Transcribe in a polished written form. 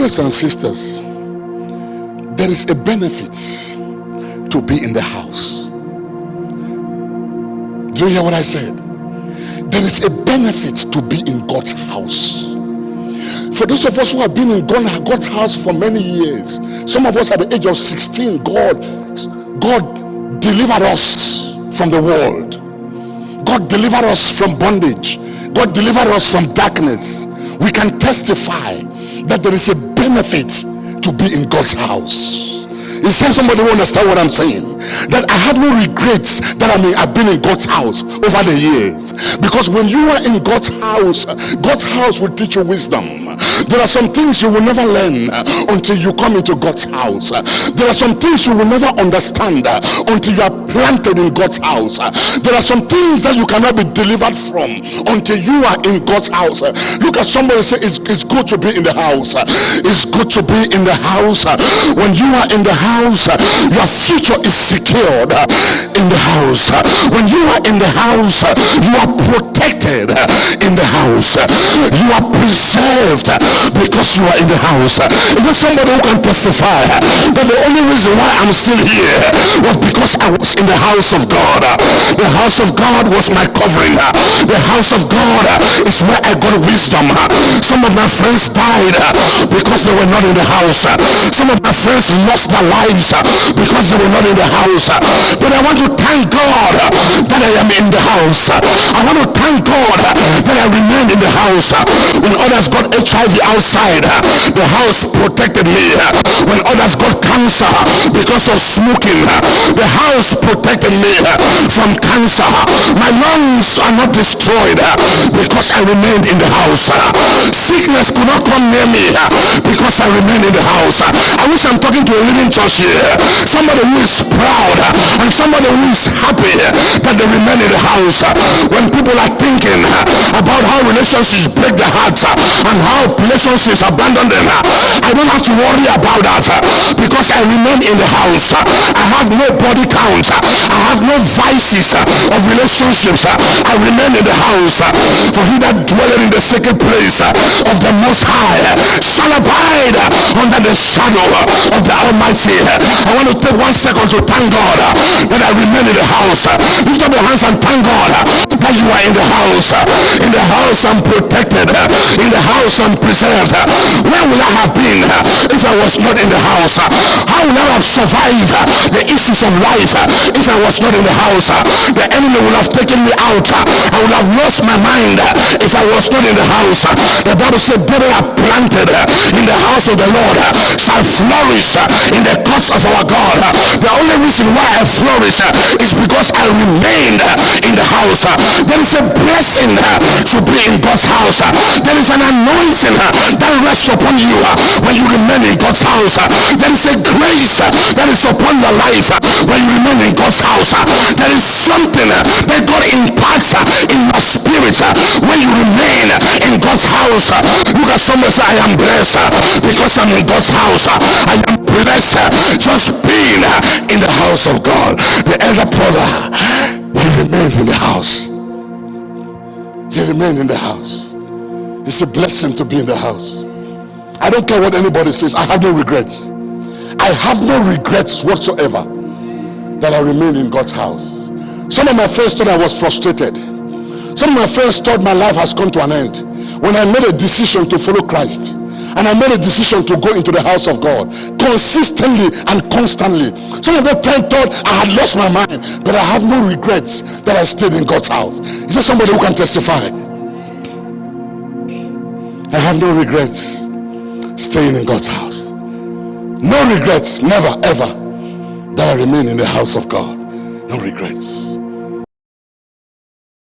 Brothers and sisters, there is a benefit to be in the house. Do you hear what I said? There is a benefit to be in God's house. For those of us who have been in God's house for many years, some of us at the age of 16, God delivered us from the world. God delivered us from bondage. God delivered us from darkness. We can testify that there is a benefit to be in God's house. Is there somebody who understand what I'm saying? That I have no regrets that I've been in God's house over the years. Because when you are in God's house will teach you wisdom. There are some things you will never learn until you come into God's house. There are some things you will never understand until you are planted in God's house. There are some things that you cannot be delivered from until you are in God's house. Look at somebody and say, it's good to be in the house. It's good to be in the house. When you are in the house, your future is secured in the house. When you are in the house, you are protected in the house. You are preserved because you are in the house. Is there somebody who can testify that the only reason why I'm still here was because I was in the house of God? The house of God was my covering. The house of God is where I got wisdom. Some of my friends died because they were not in the house. Some of my friends lost their lives because they were not in the house. But I want to thank God that I am in the house. I want to thank God that I remained in the house. When others got HIV outside, the house protected me. When others got cancer because of smoking, the house protected me from cancer. My lungs are not destroyed because I remained in the house. Sickness could not come near me because I remained in the house. I wish I'm talking to a living church here. Somebody who is proud and somebody who is happy that they remain in the house. When people are thinking about how relationships break their hearts and how relationships abandon them, I don't have to worry about that because I remain in the house. I have no body count. I have no vices of relationships. I remain in the house. For he that dwelleth in the secret place of the Most High shall abide under the shadow of the Almighty. I want to take 1 second to thank God that I remain in the house. Lift up your hands and thank God that you are in the house. In the house I'm protected. In the house I'm preserved. Where would I have been if I was not in the house? How would I have survived the issues of life if I was not in the house? The enemy would have taken me out. I would have lost my mind if I was not in the house. The Bible said, "Better are planted in the house of the Lord shall flourish in the courts of our God." The only reason why I flourish is because I remained in the house. There is a blessing to be in God's house. There is an anointing that rests upon you when you remain in God's house. There is a grace that is upon your life when you remain in God's house. There is something that God imparts in your spirit when you remain in God's house. Look at somebody say, I am blessed because I'm in God's house. I am blessed just being in the house of God. The elder brother, he remained in the house. He remained in the house. It's a blessing to be in the house. I don't care what anybody says. I have no regrets. I have no regrets whatsoever that I remained in God's house. Some of my friends thought I was frustrated. Some of my friends thought my life has come to an end when I made a decision to follow Christ. And I made a decision to go into the house of God consistently and constantly. Some of them thought I had lost my mind, but I have no regrets that I stayed in God's house. Is there somebody who can testify? I have no regrets staying in God's house. No regrets, never ever, that I remain in the house of God. No regrets.